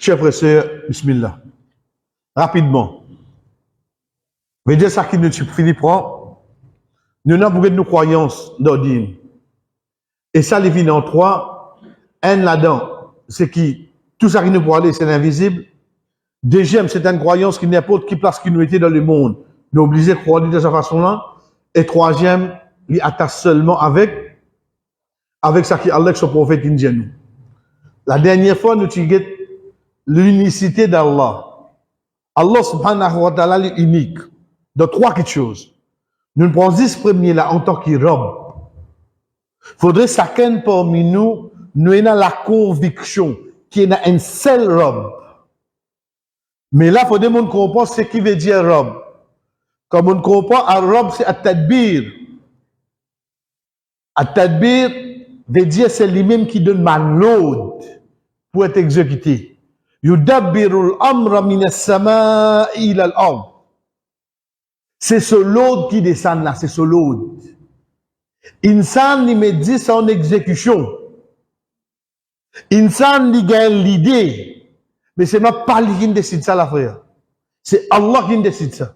Chers frères et sœurs, bismillah. Rapidement. Je vais dire ça qui nous finit prend. Nous avons beaucoup de nos croyances d'ordine. Et ça, les vignes en trois. Un là-dedans, c'est qui, tout ça qui nous peut aller, c'est l'invisible. Deuxième, c'est une croyance qui n'importe qui place qui nous était dans le monde. Nous obligés de croire de cette façon-là. Et troisième, il attache seulement avec ça qui Allah, son prophète, qui dit nous. La dernière fois, nous avons l'unicité d'Allah. Allah subhanahu wa ta'ala est unique. Dans trois quelque chose. Nous prenons 10 premiers là en tant que robe. Faudrait chacun parmi nous, nous ayons la conviction qu'il y a une seule robe. Mais là, il faut que nous comprenions ce qui veut dire robe. Comme on comprend, un robe, c'est un tadbir. Un tadbir veut dire c'est lui-même qui donne ma load pour être exécuté. Yudabbirul amra minas sama'i ila al-ard. C'est ce load qui descend là, c'est ce load. Insan ni me dit ça en exécution. Insan ni gagne l'idée. Mais c'est pas lui qui décide ça, la frère. C'est Allah qui décide ça.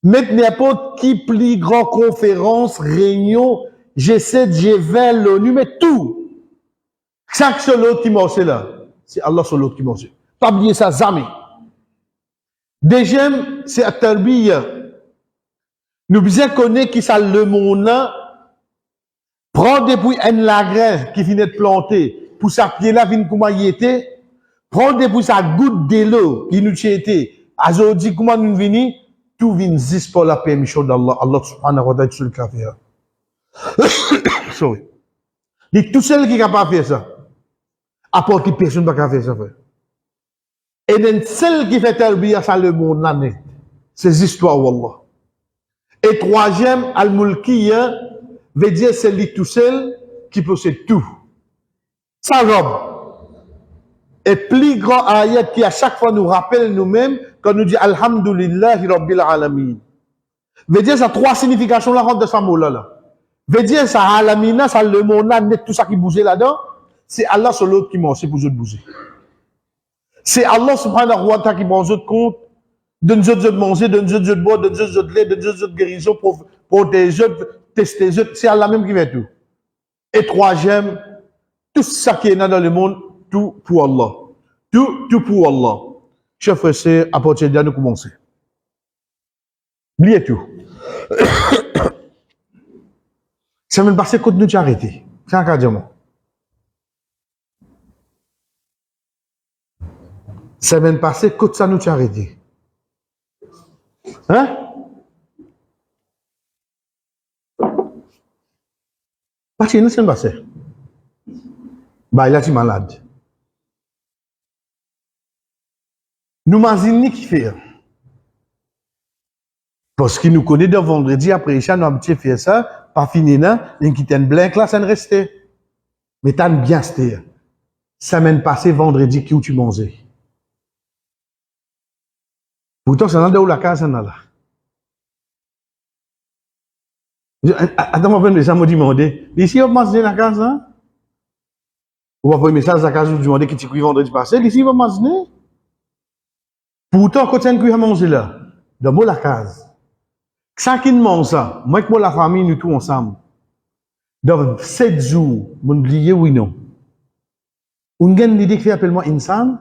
Mettre n'importe qui plus grand conférence, réunion, G7, G20, l'ONU, mais tout. Chaque seul autre qui marche là. C'est Allah seul autre qui marche. Pas oublier ça, jamais. Deuxième, c'est à Tarbiya. Nous bien connaître qui ça le monde là. Prends depuis un lagrin qui finit de planter, pour sa pied là, vient comment il était. Prends depuis sa goutte de l'eau qui nous était. Aujourd'hui, comment nous venons, tout vient juste pour la permission d'Allah. Allah subhanahu wa ta'ala sur le café. Sorry. C'est tout seul qui est capable de faire ça. À part que personne ne peut faire ça. Et le seul qui fait Tarbiya, ça le monde là net. C'est histoires, wallah. Et troisième, Al-Mulkiya, veut dire c'est lui tout seul qui possède tout. Sa robe. Et plus grand ayat qui à chaque fois nous rappelle nous-mêmes quand nous dit Alhamdulillahi Rabbil Alamin. Veut dire ça trois significations là de ce mot-là. Veut dire ça Alamina, ça le monde là, net tout ça qui bougeait là-dedans, c'est Allah sur l'autre qui mange, c'est pour eux de bouger. C'est Allah subhanahu wa ta'ala qui prend eux de compte, donne eux de manger, donne eux de boire, donne eux de lait, donne eux de guérison, protéger eux, tester eux, c'est Allah même qui fait tout. Et troisième, tout ça qui est dans le monde, tout pour Allah. Tout pour Allah. Chers frères et sœurs, à partir de là, nous commençons. Oubliez tout. Ça m'a passé quand nous t'ai arrêté. C'est un cas de moi. Ça m'a passé quand ça nous t'ai arrêté. Hein? Parce que nous sommes passés. Bah, il a été malade. Nous imaginons qui fait. Parce qu'il nous connaît de vendredi, après, nous avons fait ça, pas fini là, il quitte un blanc là, ça ne restait. Mais t'as bien c'était. Semaine passée, vendredi, qui où tu mangeais. Pourtant, ça n'a pas où la case, ça n'a là. Attends, moi, ça m'a demandé. Ici, on mange la case, hein? Ou après, message à la case, vous demandez qui tu cuis vendredi passé. Ici, on va manger. Pourtant, quand tu as cuit à manger là, dans la case. Ça qui mange ça, moi et la famille, nous tous ensemble. Dans 7 jours, mon oublié, oui, non. On a une idée qui fait appelle-moi insan.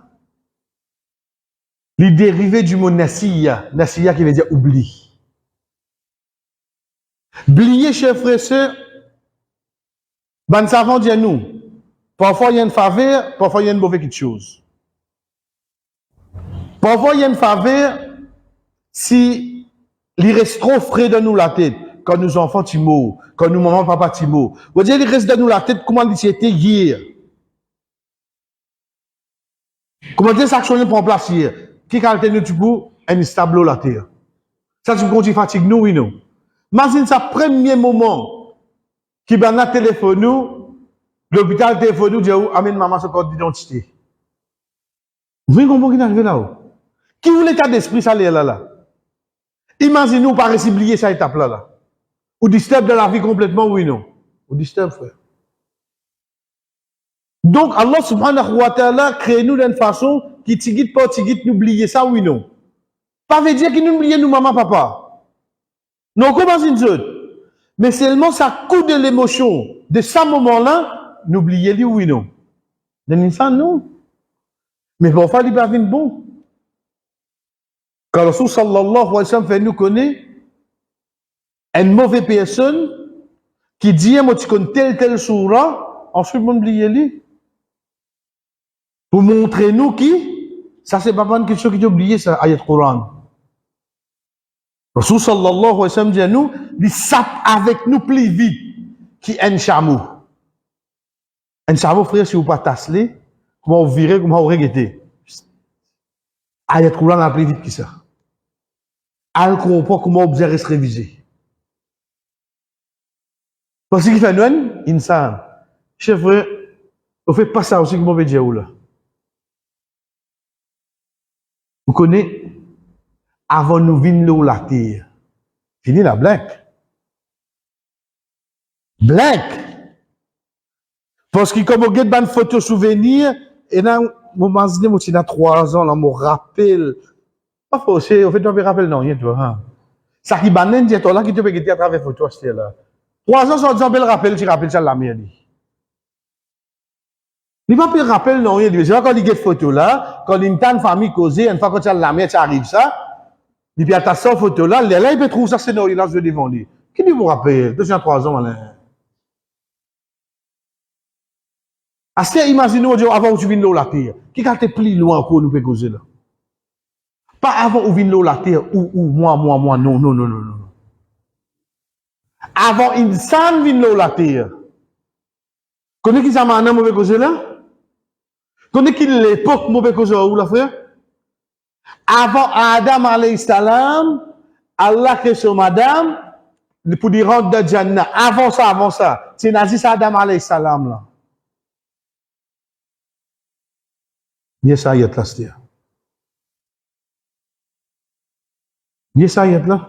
Les dérivés du mot nasiya. Nasiya qui veut dire oubli. Oublier, chers frères et sœurs, ben savant dit à nous. Parfois, il y a une faveur, parfois, il y a une mauvaise quelque chose. Parfois, il y a une faveur si il reste trop frais de nous la tête. Quand nos enfants Timo, quand nos mamans, papa Timo. Vous dire, il reste de nous la tête, comment il était hier. Comment dire, ça action prend place hier. Qui qualité nous, tu peux, un stable la terre. Ça, tu continue fatigue nous, oui, non. Imagine ça, premier moment, qui ben a téléphone nous, l'hôpital téléphone nous, dit, amène maman son code d'identité. Vous voyez comment il est arrivé là-haut? Qui voulait l'état d'esprit, ça, là? Imaginez-nous pas oublier cette étape-là. Ou disturbe de la vie complètement, oui, non. Ou disturbe, frère. Donc, Allah subhanahu wa ta'ala crée nous d'une façon qui tigite pas tigite n'oublier ça, oui, non. Pas veut dire qu'il nous oublie nous, maman, papa. Non, comment c'est une chose? Mais seulement ça coûte de l'émotion de ce moment-là, n'oubliez lui, oui, non. D'un instant, non. Mais parfois, il va venir bon. Quand le Rasul sallallahu alayhi wa sallam fait nous connaître une mauvaise personne qui dit, moi, tu connais tel surah, ensuite, on oublie lui. Pour montrer nous qui, ça c'est pas une question qui t'a oublié, ça, ayat Coran. Rasul sallallahu alayhi wa sallam dit à nous, il sape avec nous plus vite qui un chameau. Un chameau, frère, si vous pas tasser, comment vous virez, comment vous regrettez. Ayat Coran a plus vite que ça. Elle comprend comment vous allez se réviser. Parce qu'il fait nous, insan. Chef, frère, on fait pas ça aussi, comment vous dire là. Vous connaissez, avant nous venir la terre, fini la blague. Blague. Parce que comme on regarde une photo souvenir, et là, mon mazine, moi, il a 3 ans, là, mon rappel. Pas faux, c'est, au fait, tu me rappelles, non, rien, toi, hein. Ça qui banane, dit, toi, là, qui te peut guetter à travers photo, c'est là. 3 ans, sans dire, bel rappel, tu rappelles ça, la merde. Il pas plus rappel, non, rien, c'est quand il guette photo là, quand il y a une famille causée, une fois que tu as la merde, ça arrive ça, et puis, à ta photo là, là, il peut trouver ça, c'est non, il a joué devant lui. Qui dit, vous rappelle, 203 ans, là. Est-ce que imaginez-vous avant que tu viennes la terre, qui a été plus loin pour nous causer là? Pas avant que tu viennes la terre, ou moi, non, non, non, non, non. Avant une san vienne la terre. Connais qui ça m'a mauvais causer là? Connais qui l'époque mauvais causer où la frère? Avant Adam alayhi salam, Allah crée son madame, pour dire rentrer dans Jannah. Avant ça, c'est Nazi Adam alayhi salam là. Bien ça y est là, c'est bien ça y est là.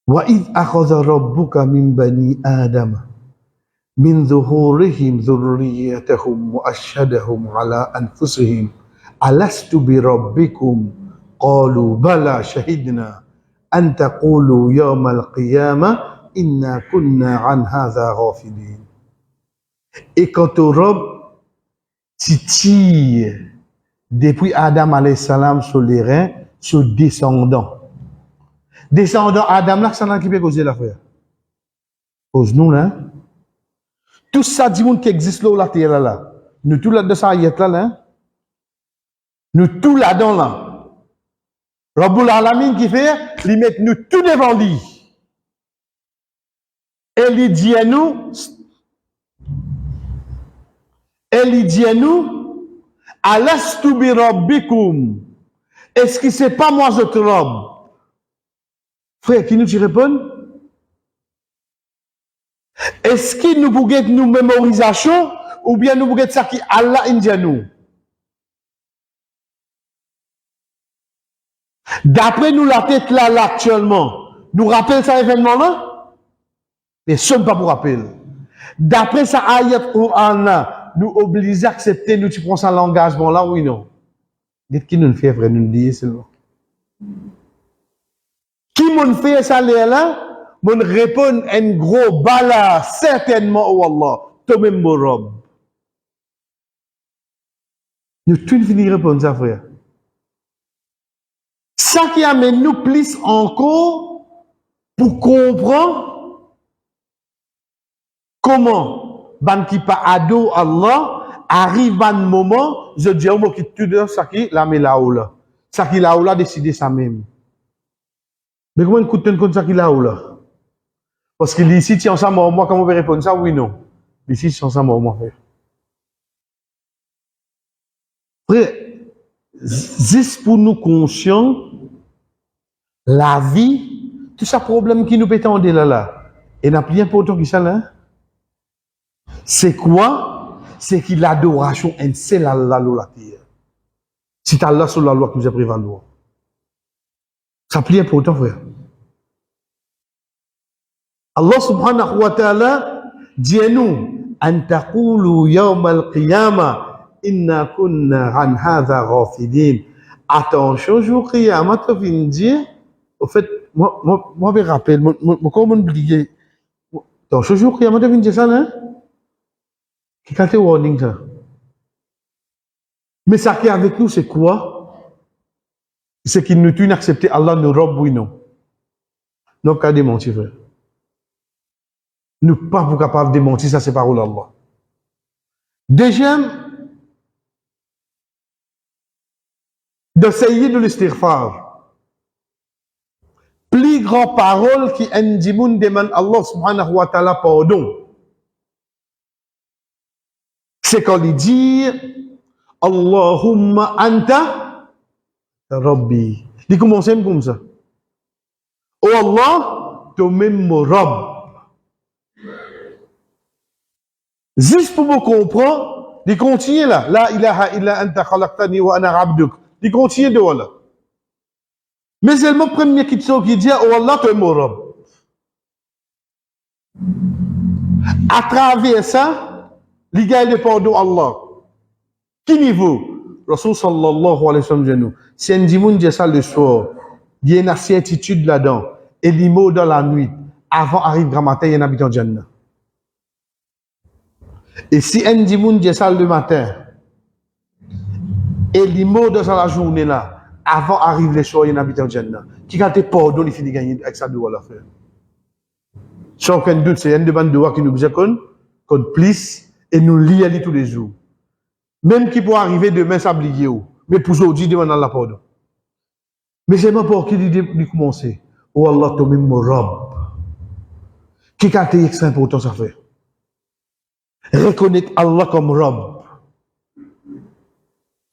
وَإِذْ أَخَذَ رَبُّكَ مِنْ بَنِي آدَمَ مِنْ ظُهُورِهِمْ ذُرِّيَّتَهُمْ وَأَشْهَدَهُمْ عَلَىٰ أَنفُسِهِمْ أَلَسْتُ بِرَبِّكُمْ قَالُوا بَلَىٰ شَهِدْنَا أَنْ تَقُولُوا يَوْمَ الْقِيَامَةِ إِنَّا كُنَّا عَنْ هَذَا غَافِلِينَ. Et quand au Rob tire depuis Adam alayhi salam sur les reins, sur descendant. Descendant Adam là, ça n'a qui peut causer l'affaire. Cause nous là. Tout ça du monde qui existe là, la terre là. Nous tout là de ça y est là. Nous tout là dedans là. Rabbul Alamin qui fait, il met nous tout devant lui. Et il dit à nous, Alastu bi rabbikum. Est-ce que c'est pas moi votre Rob? Frère, qui nous y répond? Est-ce qu'il nous pouvons nous mémorisation ou bien nous pouvons ça qui Allah indie nous? D'après nous la tête là actuellement, nous rappelle ça événement là? Mais ce n'est pas pour rappel. D'après ça ayat Quran là, nous oblige à accepter, nous tu prends ça l'engagement là, oui non. Dites qui nous fait frère, nous dit seulement. Qui m'ont fait ça là? Mon répond un gros bala, certainement, oh Allah, toi-même mon robe. Nous tous finissons répondre ça, frère. Ça qui amène nous plus encore pour comprendre comment, ban qui pas ado Allah, arrive un moment, je dis au mot qui tout ça qui la met là-haut là. Ça qui là-haut là décider ça même. Mais comment écoute comme ça qui là-haut là? Parce que ici, tu es ensemble, moi, comment on peut répondre ça? Oui, non. Ici, tu es ensemble, moi, frère. Frère, juste pour nous conscients, la vie, tout ça problème qui nous peut en là, et n'a plus important que ça, là. C'est quoi? C'est que l'adoration est seul à Allah, la terre. C'est Allah sur la loi qui nous a prévaloir. Ça plus important, frère. Allah subhanahu wa ta'ala dit à nous, أن تقولوا يوم القيامة إنا كنا عن هذا غافلين. Attention, jour Qiyamah, tu viens dire, au fait, moi, je me rappelle, comment oublier. Attention, jour Qiyamah, tu viens dire ça, hein? Qui a été warning, ça? Mais ça qui est avec nous, c'est quoi? C'est qu'il nous tue d'accepter Allah, nous robe, oui, non. Nous, qu'à démentir, frère. Nous pas pour capable de démentir, ça, c'est parole d'Allah. Deuxième, d'essayer de l'istighfar. Plus grand parole qui Ndimoun demande Allah subhanahu wa ta'ala pardon. C'est quand il dit Allahumma anta Rabbi. Il commence comme ça. Oh Allah, toi-même mon Rabb. Juste pour vous comprendre, il continue là. La ilaha illa anta khalaqtani wa ana abduk. Il continue de là. Mais c'est le premier qui dit oh Allah, toi mon Rabb. À travers ça, il y a le pardon Allah. Qui niveau? Rasul sallallahu alayhi wa sallam. Si un dimoun dit ça le soir, il y a une certitude là-dedans. Et l'imo dans la nuit, avant arrive grand matin, il y a un habitant de Jannah. Et si un dimoun dit ça le matin, et l'imo dans la journée là, avant arrive le soir, il y a un habitant de Jannah. Qui a été pardon, il finit de gagner avec ça de la faire. Sans aucun doute, c'est un de bandes qui nous besoin qu'on plisse et nous lie tous les jours. Même qui pourrait arriver demain, ça oublier. Mais pour aujourd'hui, demande Allah pardon. Mais c'est pas pour qui dit commencer. Oh Allah, toi-même mon Rabb. Qui a été extrêmement important ça fait? Reconnaître Allah comme Rabb.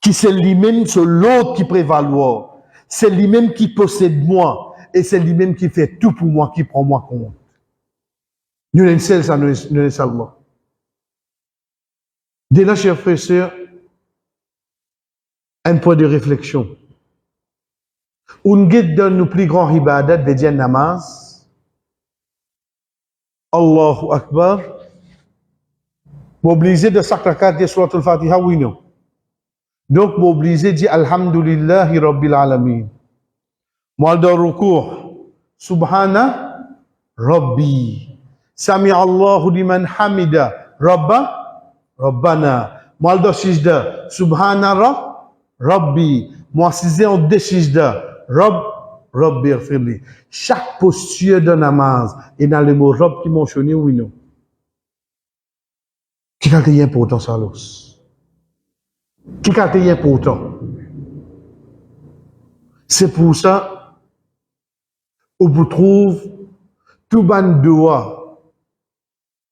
Qui c'est lui-même, c'est l'autre qui prévaloir. C'est lui-même qui possède moi. Et c'est lui-même qui fait tout pour moi, qui prend moi compte. Nous sommes seuls, ça, nous sommes Allah. Dès là, chers frères et sœurs, un point de réflexion. On guide dans nos plus grands ibadat de dire namaz. Allahu Akbar. M'obliger de sakrakat de surat al-Fatiha, oui, non. Donc, m'obliger de dire Alhamdulillahi Rabbil Alamin. Moi, dans le recours, Subhana Rabbi. Sami Allahu liman hamida. Rabbana. Moi, dans Sijda, Subhana Rabbi. Moi, si en deux Sijda, Rabbi Irfirli. Chaque posture de namaz, et dans le mot Rabb qui mentionne, oui, non. Qui a été important, ça, l'os? Qui a été important? C'est pour ça, on vous trouve tout ban doa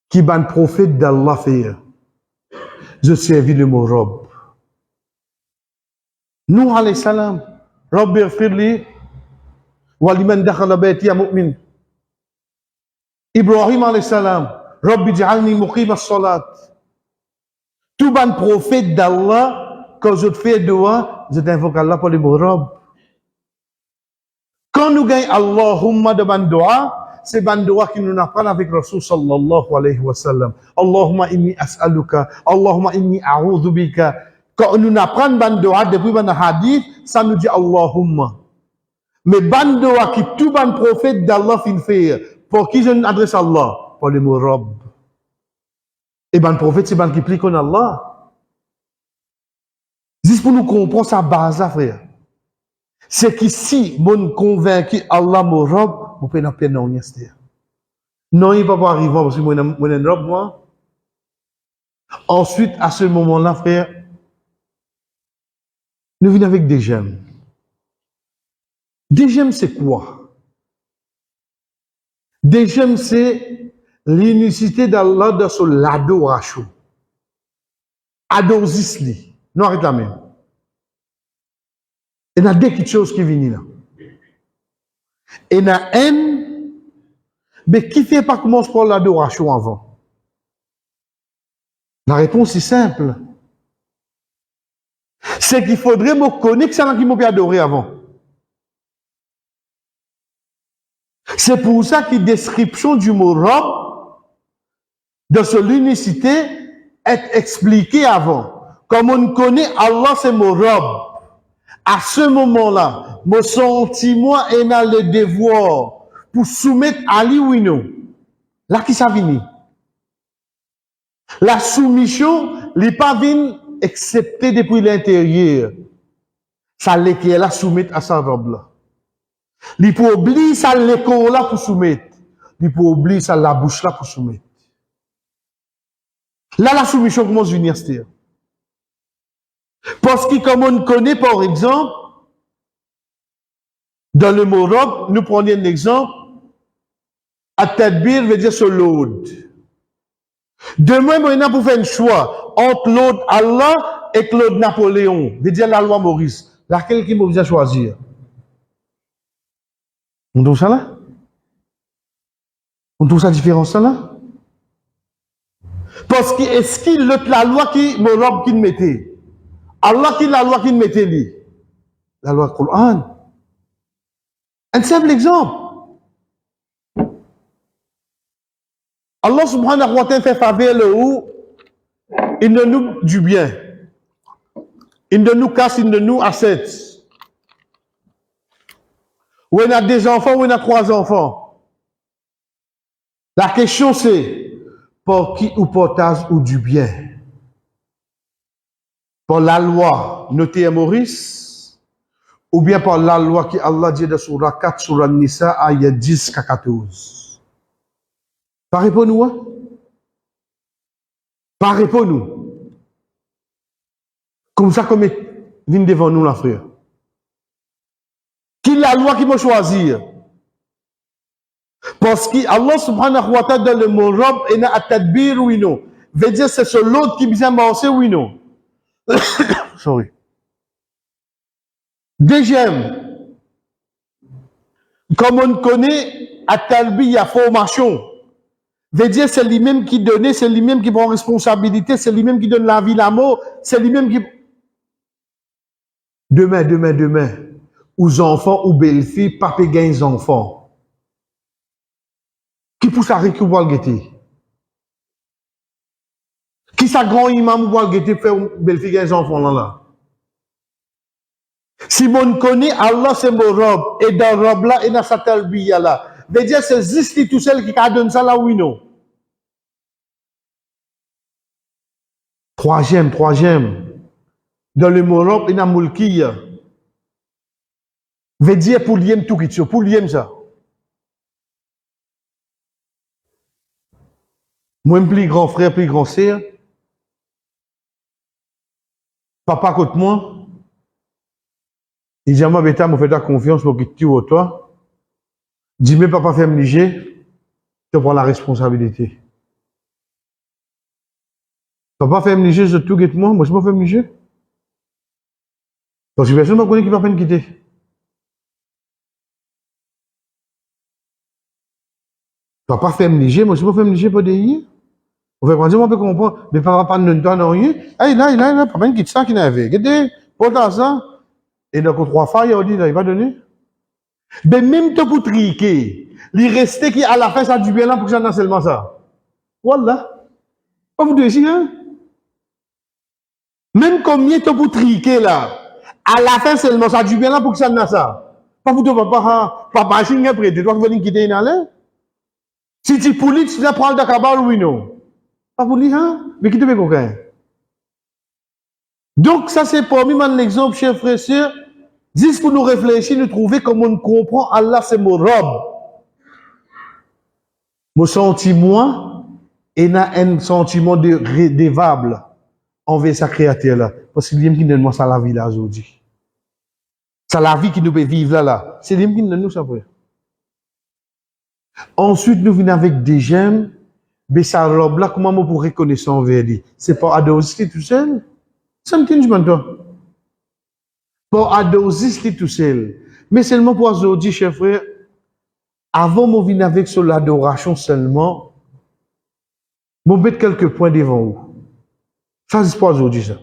qui ban prophète d'Allah fait. Je servis le mot Rabb. Nuh alayhi salam, Rabbi irfirli, wa liman dakhala bayti mu'min. Ibrahim alayhi salam, Rabbi ij'alni muqim as-salat. Tout ban prophète d'Allah, quand je te fais doa, je t'invoque Allah pour le mot Rabb. Quand nous gagnons Allahumma de ban doa, c'est ban doa qui nous apprend avec Rasul sallallahu alayhi wa sallam. Allahumma inni as'aluka, Allahumma inni a'udhu bika. Quand nous apprenons ban doa depuis ban hadith, ça nous dit Allahumma. Mais ban doa qui tout ban prophète d'Allah fin faire, pour qui je n'adresse Allah? Pour le mot Rabb. Et ban prophète, c'est ban qui plie qu'on Allah. Juste pour nous comprendre sa base, frère. C'est qu'ici, mon convaincu Allah mon Rabb, vous pouvez pas peine non non, il va pas arriver parce que moi un Rabb moi. Ensuite, à ce moment-là, frère, nous venons avec des gemmes. Des gemmes, c'est quoi? Des gemmes, c'est l'unicité d'Allah dans son l'adoration. Adorzisli. Non, arrête la même. Il y a deux petites choses qui viennent là. Et il y a un, mais qui fait pas commencer par l'adoration avant? La réponse est simple. C'est qu'il faudrait me connaître que ça qui m'a adoré avant. C'est pour ça que la description du mot Rabb, de ce l'unicité est expliqué avant. Comme on connaît Allah, c'est mon robe. À ce moment-là, mon sentiment est dans le devoir pour soumettre à lui ou non. Là, qui ça vient? La soumission, n'est pas vient excepté depuis l'intérieur. Ça l'est qui est là soumettre à sa robe là. Il peut oublier ça l'école là pour soumettre. Il peut oublier ça la bouche là pour soumettre. Là, la soumission commence à venir, c'est-à-dire. Parce que, comme on connaît, par exemple, dans le mot robe, nous prenons un exemple. At-tadbir veut dire se load. Demain, maintenant, pour faire un choix entre l'autre Allah et Claude Napoléon, veut dire la loi Maurice. Laquelle qui m'a besoin de choisir? On trouve ça là? On trouve ça différence ça là? Parce que est-ce qu'il la loi qui me robe qu'il mettait? Allah qui la loi qu'il mettait lui? La loi Coran. Un simple exemple. Allah subhanahu wa ta'ala fait faveur le où il ne nous du bien. Il ne nous casse, il ne nous achète. Ou il a des enfants, ou il a 3 enfants. La question c'est, pour qui ou portage ou du bien? Pour la loi notée à Maurice, ou bien par la loi qui Allah dit de Surah 4, Surah Nisa, ayat 10 à 14. Pas répondre-nous, hein? Pas répondre-nous. Comme ça, comme vient devant nous, la frère. Qui la loi qui m'a choisir? Parce que Allah subhanahu wa ta'ala dans le mot robe et na at-tadbir oui non. Veut dire c'est ce l'autre qui vient penser oui non. Sorry. Deuxième, comme on connaît, at-talbi, il y a formation. Veut dire c'est lui-même qui donne, c'est lui-même qui prend responsabilité, c'est lui-même qui donne la vie, l'amour, c'est lui-même qui... Demain, aux enfants ou belles-filles, papa gagne les enfants. Qui pousse à récupérer le guetter? Qui sa grand imam ou le guetter fait belle-fille gagne les enfants là? Si on connaît Allah, c'est mon robe, et dans le robe là, et dans sa talbiya là. Veut dire c'est juste tout seul qui donne ça là, oui non? Troisième, dans le mot robe, il y a mulkiya. Veut dire pour l'yem tout qui pour l'yem ça. Moi, plus grand frère, plus grand sœur. Papa côté moi. Il dit à moi, bêta, me fait ta confiance pour que tu vois toi. Dis, mais papa fait me liger. Tu prends la responsabilité. Papa fait me liger, je tout guette moi. Moi, je me fais me liger. Parce que personne ne connaît qui va pas me quitter. Papa fait me liger, moi, je me fais me liger pour des on fait prendre, on peut comprendre, mais papa pas ne donne rien. Ah, là, papa, il quitte ça qui n'avait. Regardez, pour ça. Et donc, 3 fois, il dit, il va donner. Mais même pour triquer, il restait qui à la fin, ça du bien là pour que ça n'a seulement ça. Voilà. Pas vous dire ici, hein? Même combien de pour triquer là, à la fin seulement, ça du bien là pour que ça n'a ça. Pas vous dire, papa, je suis prêt, tu dois venir quitter une allée. Si tu poulis, tu dois prendre de cabal, oui, non. Pas pour lui, hein? Mais qui te fait coquin? Donc, ça, c'est pour moi un exemple, chers frères et sœurs. Juste pour nous réfléchir, nous trouver comment on comprend Allah, c'est mon robe. Mon sentiment, et n'a un sentiment de redevable envers sa créature là. Parce que c'est lui qui donne moi ça la vie là aujourd'hui. C'est la vie qui nous peut vivre là. C'est lui qui donne nous ça, frère. Ensuite, nous venons avec des gemmes. Mais sa robe là, comment on pourrait reconnaître envers lui? C'est pas adosé tout seul? Ça me tient toi. Pour adosé tout seul. Mais seulement pour aujourd'hui, chers frères, avant de venir avec sur l'adoration seulement, je vais mettre quelques points devant vous. Ça, c'est pas aujourd'hui, ça.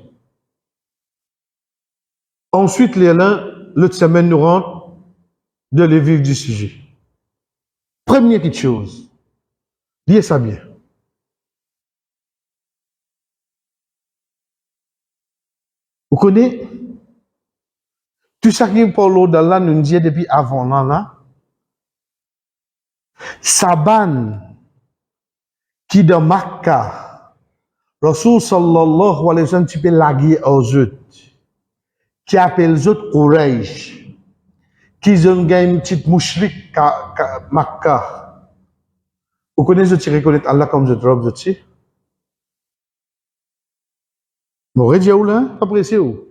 Ensuite, l'autre semaine, nous rentrons de le vivre du sujet. Première petite chose, liez ça bien. Vous connaissez, tout ça qui est pour l'eau d'Allah nous dit depuis avant là, Saban, qui dans Makkah, Rasul sallallahu alayhi wa sallam, tu peux laguer aux autres, qui appelle les autres Quraysh, qui ont une petite mouchrik Makkah. Vous connaissez, tu reconnais Allah comme je drop, je sais. Vous regardez où là? Appréciez où?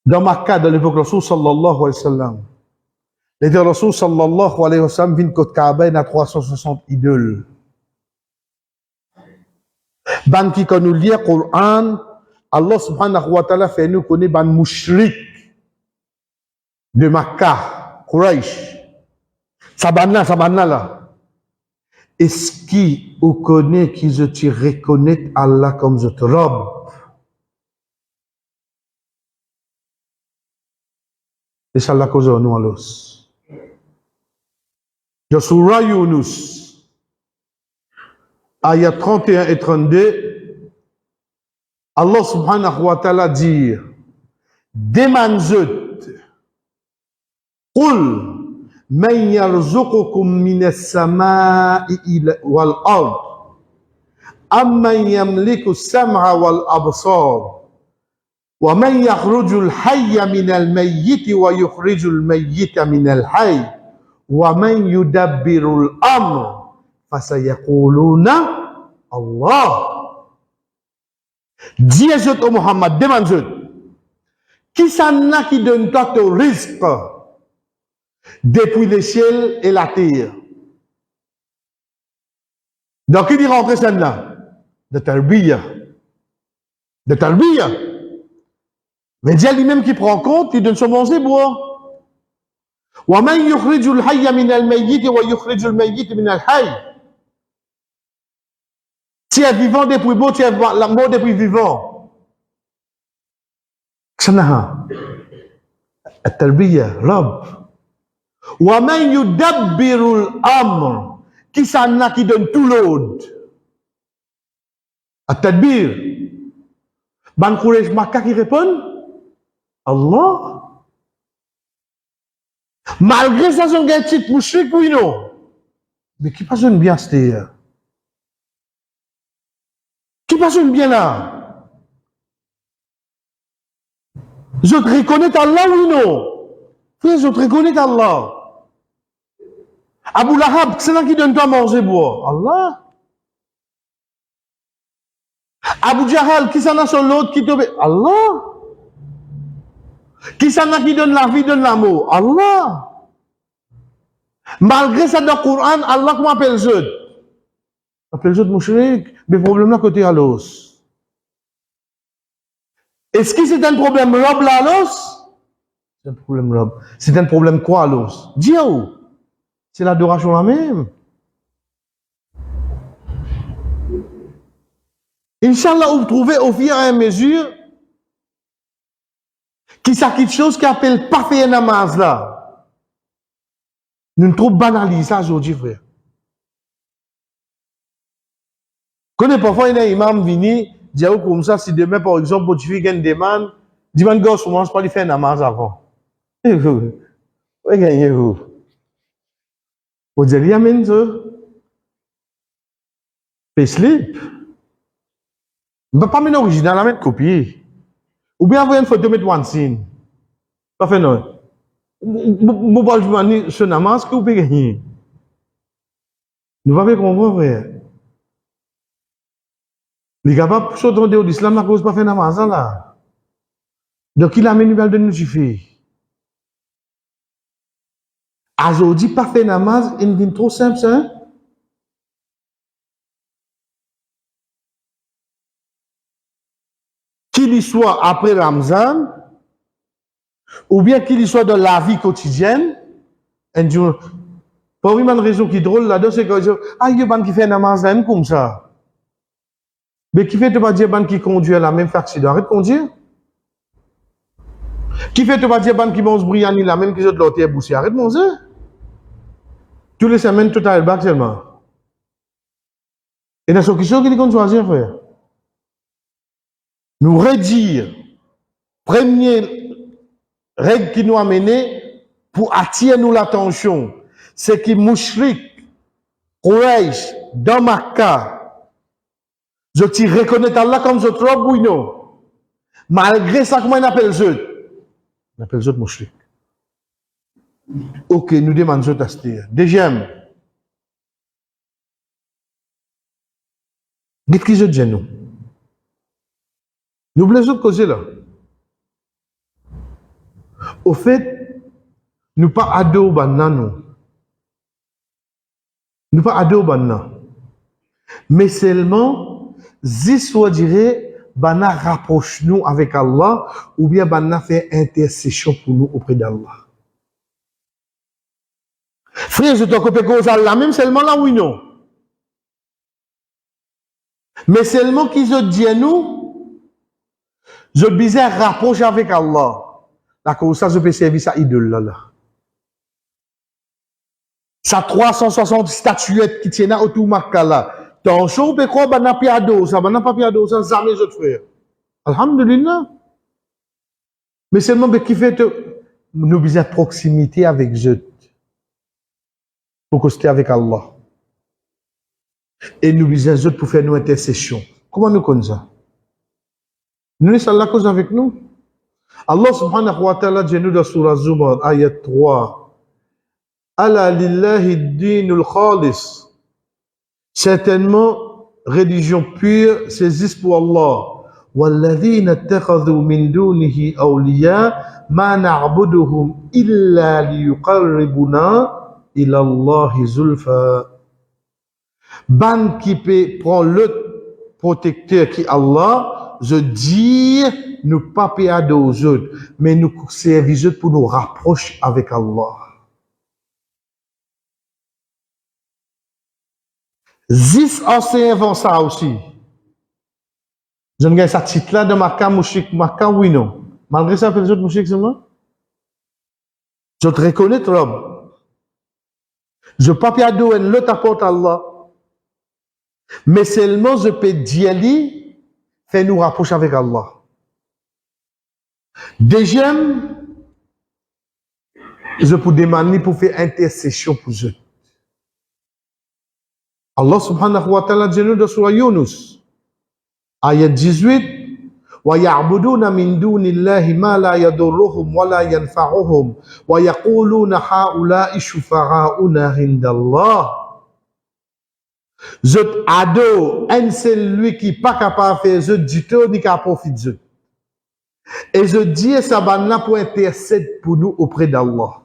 Dans Makkah, dans l'époque Rasul sallallahu alayhi wa sallam, les Rasul sallallahu alayhi wa sallam vient côté Kaaba, il y a 360 idoles. Ban qui quand nous lit le Coran, Allah subhanahu wa ta'ala fait nous connaître ban mouchrik de Makkah, Quraysh. Sabanna là. Est-ce qui vous connaît qui je te reconnaît Allah comme je te robe? Et ça la cause nous alors. Dans Surah Yunus, ayat 31 et 32, Allah subhanahu wa ta'ala dit, Demanzut, Qul, من يرزقكم من السماء والأرض أمن يملك السمع والأبصار ومن يخرج الحي من الميت ويخرج الميت من الحي ومن يدبر الأمر فسيقولون الله. Dis au Muhammad, demande qui s'en a qui donne toi ton risque depuis le ciel et la terre. Donc, qui dit rentrer celle-là? De Talbiya. De Talbiya. Mais Dieu lui-même qui prend compte, il donne son manger boire. وَمَنْ يُخْرِجُ الْحَيَّ مِنَ الْمَيِّتِ وَيُخْرِجُ الْمَيِّتِ مِنَ الْحَيِّ. Tu es vivant depuis mort, tu es la mort depuis vivant. Cela. Talbiya, Rab. وَمَنْ يُدَبِّرُ الْأَمْرِ. Qui s'en a qui donne tout l'ordre? At-Tadbir. Ban Quraysh Makkah qui répond? Allah. Malgré ça, son gars est mouchrik, oui, non. Mais qui passe une bien, c'était? Qui passe une bien là? Je te reconnais Allah, oui, non? Frère, je te reconnais Allah. Abu Lahab, c'est là qui donne toi à manger, boire? Allah. Abu Jahal, qui s'en a sur l'autre qui te... Allah. Qui s'en a qui donne la vie, donne l'amour? Allah. Malgré ça, dans le Coran, Allah, comment appelle Zod? Appelle Zod mouchrik, mais le problème là, côté à l'os. Est-ce que c'est un problème rob là à l'os? C'est un problème rob. C'est un problème quoi à l'os? Dieu. C'est l'adoration la même. Inch'Allah, vous trouvez au fur et à mesure qui ça quelque chose qui appelle pas faire namaz là. Nous ne trouvons banaliser ça aujourd'hui, frère. Connais parfois un imam vini, dire comme ça, si demain par exemple, tu fais une demande, dis-moi gars, on commence pas à faire namaz avant. Oui, gagnez vous. Vous dites, amen, ça. Pay slip. Je ne vais pas mettre l'original, je vais copier. Ou bien envoyer une photo, mettre one scene. Pas fait non. Je vais dire, ce namaz que vous pouvez gagner. Nous ne pouvons pas comprendre, frère. Les gars, pas sortir de l'islam, la cause pas fait namaz là. Donc, il a mis une balle de nous suffire. Aujourd'hui, pas fait namaz, il est trop simple, ça. Qu'il y soit après Ramzan, ou bien qu'il y soit dans la vie quotidienne, un jour, pour une raison qui est drôle là-dedans, c'est que, il y a des gens qui font namaz là, comme ça. Mais qui fait te pas dire ban qui conduit à la même accident, arrête de conduire. Qui fait te pas dire ban qui mange briani la même qui de l'autre boussé, arrête de manger. Tous les semaines, tout à l'heure, seulement. Et dans ce question, qui dit qu'on choisit, frère? nous redire, première règle qui nous a mené pour attirer nous l'attention, c'est que Mouchrik, Quraysh, dans Makkah, je t'y reconnais Allah comme je trouve ou non. Malgré ça, comment on appelle eux? On appelle eux Mouchrik. Ok, nous demandons eux à deuxième. Dites qui je dis nous? Nous voulons autres causer là. Au fait, nous pas ado banna nous. Nous pas ado banna. Mais seulement, si soit dirait, banna rapproche nous avec Allah, ou bien banna fait intercession pour nous auprès d'Allah. Frère, je te coupe cause là, même seulement là, oui, non. Mais seulement qu'ils ont dit à nous, je bizarre rapproche avec Allah. Là, comme ça, je peux servir sa idole là. Sa 360 statuettes qui tiennent autour de Makkah là. Dans chaud, on peut croire que n'a pas d'eau, ça, n'a pas d'eau, ça, ça, mes autres frères. Alhamdulillah. Mais seulement, qui fait nous bizarre proximité avec eux. Pour coster avec Allah. Et nous bizarre eux pour faire nos intercessions. Comment nous connaissons ça? Nous laissons Allah cause avec nous. Allah subhanahu wa ta'ala dit nous dans Surah Zumar, ayat 3. Ala lillahi dinul khalis. Certainement, religion pure, c'est juste pour Allah. والذين اتخذوا من دونه أولياء ما نعبدهم إلا ليقربنا إلى الله زلفى. Ban qui peut prendre le protecteur qui Allah, je dis, nous pas payer aux autres, mais nous servir pour nous rapprocher avec Allah. Zis anciens avant ça aussi. Je ne gagne ça titre là de Makkah, Mouchik, Makkah, oui, non. Malgré ça, les autres Mouchik, c'est moi. Je te reconnais, Rob. Je ne peux pas payer l'autre apporte Allah. Mais seulement je peux dire, faire nous rapprocher avec Allah. Deuxième, je peux demander pour faire intercession pour eux. Allah subhanahu wa ta'ala dit nous dans Surah Yunus, ayat 18, وَيَعْبُدُونَ مِن دُونِ اللَّهِ مَا لَا يَضُرُّهُمْ وَلَا يَنْفَعُهُمْ وَيَقُولُونَ هَؤُلَاءِ شُفَعَاؤُنَا عِندَ اللَّهِ. Je ado, un seul lui qui pas capable de faire je du tout ni qu'à profiter. Et je dis ça là pour intercéder pour nous auprès d'Allah.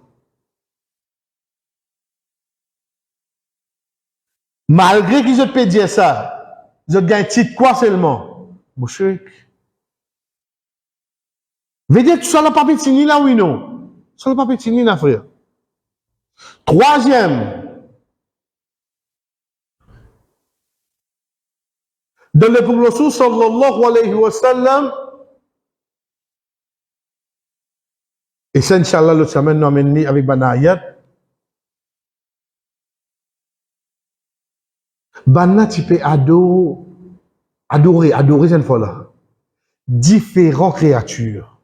Malgré que je peux dire ça, je gagne titre quoi seulement? Mouchrik. Veut dire que tu ne pas pétini là, oui, non? Tu ne pas pétini là, frère. Troisième. Dans le prophète sallallahu alayhi wa sallam, et ça, Inch'Allah, l'autre semaine, nous amène avec Banayat. Banna, tu peux adorer cette fois-là. Différentes créatures.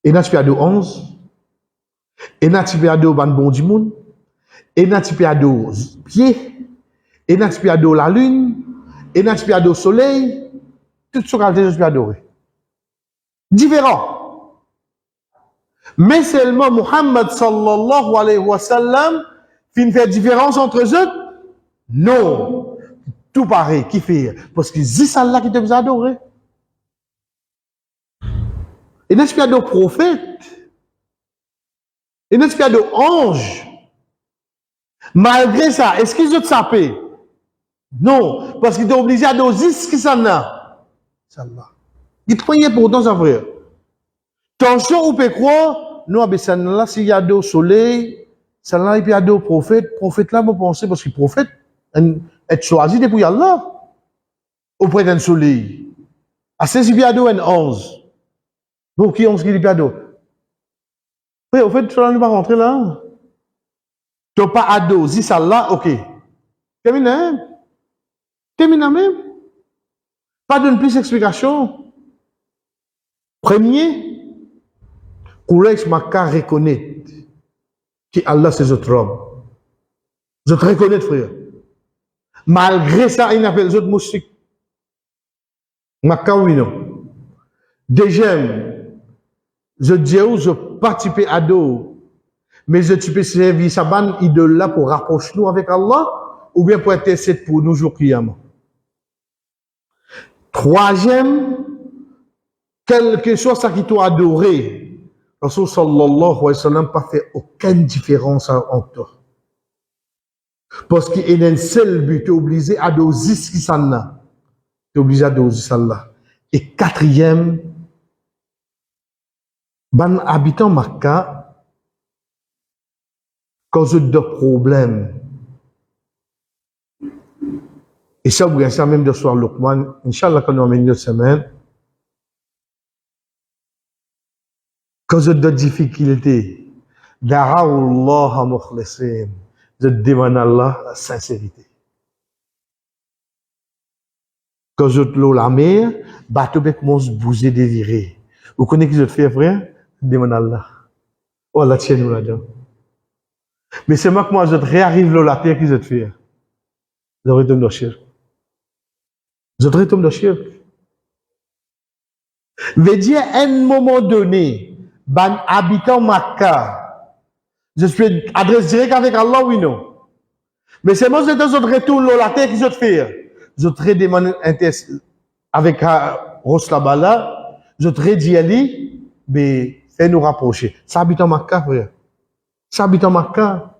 Et là, tu peux adorer 11. Et là, tu peux adorer ban bon du monde. Et là, tu peux adorer pied. Et là, tu peux adorer la lune. Et là, tu peux adorer le soleil. Toutes ces qualités, tu peux adorer. Différents. Mais seulement Muhammad sallallahu alayhi wa sallam fait une différence entre eux. Non. Tout pareil. Qui fait? Parce que c'est Allah qui te vous adorer. Et n'est-ce qu'il y a de prophètes? Et n'est-ce qu'il y a de anges? Malgré ça, est-ce qu'ils ont sapé? Non, parce qu'ils sont obligés à doser ce qu'ils s'en a. Inch'Allah. Ils prenaient pourtant ça, frère. Tension, on peut croire, nous, à là, s'il y a de soleil, ça là, il y a de prophètes. Prophètes là, vous pensez, parce que prophète, est choisi depuis Allah, auprès d'un soleil. À 16, il y a de 11. Donc, qui ont ce qu'il y a d'eau? Oui, au fait, tu ne vas pas rentrer là. Tu n'as pas ado, si ça là, ok. Terminé. Terminé même. Pas de plus d'explication. Premier, Quraysh Makkah reconnaît que Allah c'est notre Rab. Je te reconnais, frère. Malgré ça, il appelle les autres moustiques. Makkah, oui, non. Deuxième, je dis, je participe à dos, mais je peux servir sa ban idole là pour rapprocher nous avec Allah, ou bien pour intercéder pour nous jours qiyamah. Troisième, quel que soit ce qui t'a adoré, Rasul sallallahu alayhi wa sallam n'a pas fait aucune différence entre toi. Parce qu'il y a un seul but, tu es obligé à doser ce qui s'en a. Tu es obligé à doser ça là. Et quatrième, ban habitant Makkah, cause de problèmes. Et ça, vous voyez ça même de soir Luqman, Inch'Allah, quand on a une semaine, cause de difficultés, da'awullah mukhlisin, je demande à Allah la sincérité. Quand je te l'eau la mer, bateau bec commence bouger déviré. Vous connaissez qui je te fais, frère? Je demande à Allah. Oh, Allah tient nous là-dedans. Mais c'est moi que moi je te réarrive là la terre qui je te fais. Je retombe dans le shirk. Je te retombe dans le shirk. Veut dire, à un moment donné, ban habitant Makkah, je suis adresse directe avec Allah, oui, non. Mais c'est moi je te retourne là la terre qui je te fais. Je te redemande avec Roslabala, je te redis Ali, mais fais nous rapprocher. Ça habite en Makkah, frère. Ça habite en Makkah.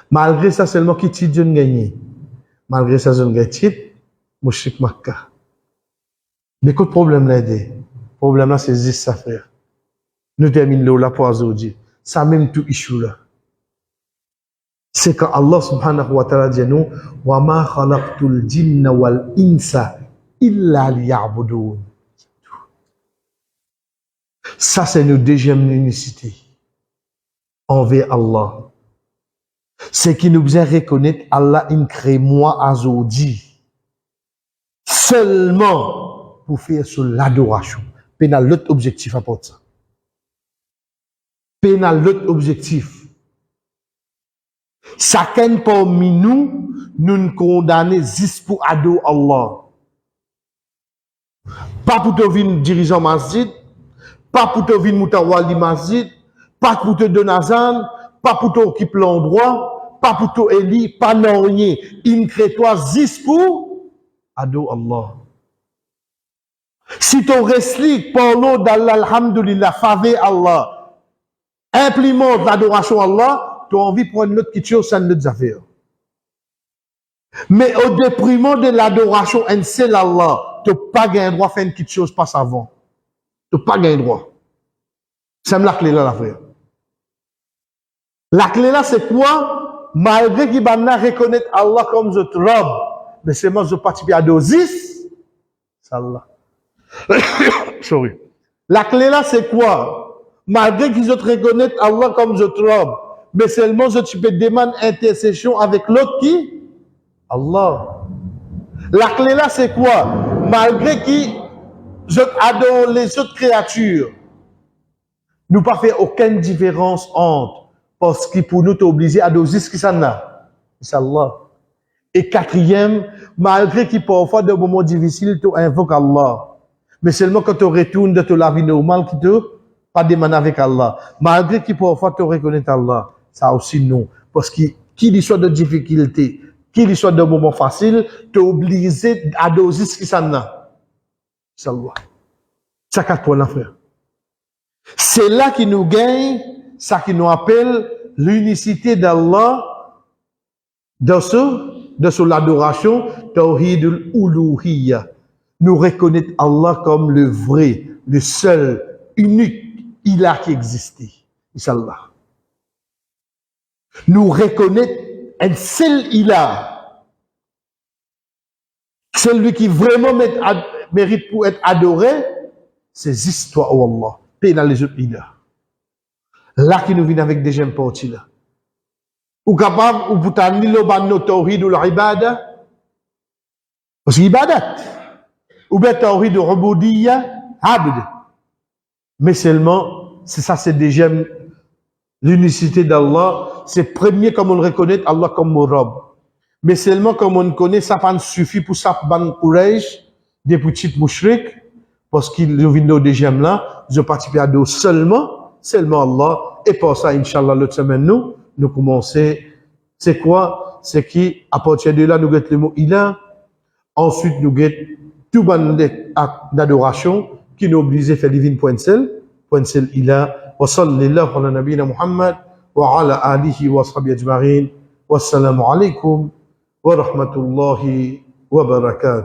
Malgré ça, seulement qui titre, je ne gagne. Malgré ça, je ne gagne titre, moi je suis Makkah. Mais quel problème là, le problème là, c'est juste ça, frère. Nous terminons là pour aujourd'hui. Ça même tout issue là. C'est quand Allah subhanahu wa ta'ala dit nous wa ma khalaqtul jinna wal insa illa liya'budun. Ça c'est notre deuxième unicité envers Allah. C'est qui nous besoin reconnaître Allah in crée moi aujourd'hui seulement pour faire sur l'adoration. Pénal l'autre objectif à part ça. Pénal l'autre objectif. Chacun parmi nous, nous condamnons juste pour adorer Allah. Pas pour te venir dirigeant masjid, pas pour te venir moutawali masjid, pas pour te donner azan, pas pour te occuper l'endroit, pas pour te élire, pas non rien. Il crée toi juste pour adorer Allah. Si tu restes parlons d'Allah, alhamdulillah, faveur Allah, implémente l'adoration à Allah, tu as envie de prendre une autre chose, ça ne nous affaires. Mais au déprimant de l'adoration, un seul Allah, tu n'as pas gagné droit à faire une petite chose pas avant. Tu n'as pas gagné droit. C'est la clé là, la frère. La clé là, c'est quoi? Malgré qu'il va reconnaître Allah comme je te robe, mais c'est moi je participe à dosis, c'est Allah. Sorry. La clé là, c'est quoi? Malgré qu'ils te reconnaissent Allah comme je te robe, mais seulement je peux demander intercession avec l'autre qui? Allah. La clé là, c'est quoi? Malgré qui je adore les autres créatures, nous pas faire aucune différence entre, parce que pour nous, tu es obligé à adorer ce qui s'en a. C'est Allah. Et quatrième, malgré qu'il parfois de moments difficiles, tu invoques Allah. Mais seulement quand tu retournes de la vie normale, tu ne pas demander avec Allah. Malgré qu'il parfois tu reconnais Allah. Ça aussi non. Parce que qu'il y soit de difficultés, qu'il y soit de moments faciles, tu es obligé à doser ce qui s'en a. C'est Allah. Ça quatre points là, frère. C'est là qui nous gagne, ça qui nous appelle l'unicité d'Allah dans l'adoration, Tawhidul Uluhiyya. Nous reconnaître Allah comme le vrai, le seul, unique ilah qui existait. Inch'Allah. Nous reconnaître un seul ilah. Celui qui vraiment mérite pour être adoré, c'est juste toi, oh Allah. Paix dans les autres ilahs. Là qui nous vient avec des deuxième partie là. Ou capable, ou pour t'amener le ban no tawhid ou l'ibada. Parce que ibadat. Ou bien tawhid ou ubudiyya, abd. Mais seulement, c'est ça, c'est déjà l'unicité d'Allah. C'est premier comme on reconnaît Allah comme mon Rabb. Mais seulement comme on connaît, ça pas suffit pour ça ban courage des petites mouchriques, parce qu'ils viennent au deuxième là, ils ont participé à deux seulement Allah. Et pour ça, Inch'Allah, l'autre semaine, nous commençons. C'est quoi? C'est qui, à partir de là, nous guettons le mot ilah. Ensuite, nous guettons tout ban acte d'adoration qui nous oblige à faire divine point seul ilah. Wa sallallahu ala nabina Muhammad wa ala alihi wa sahbihi ajma'in. Wassalamu alaikum wa rahmatullahi wa barakatuh.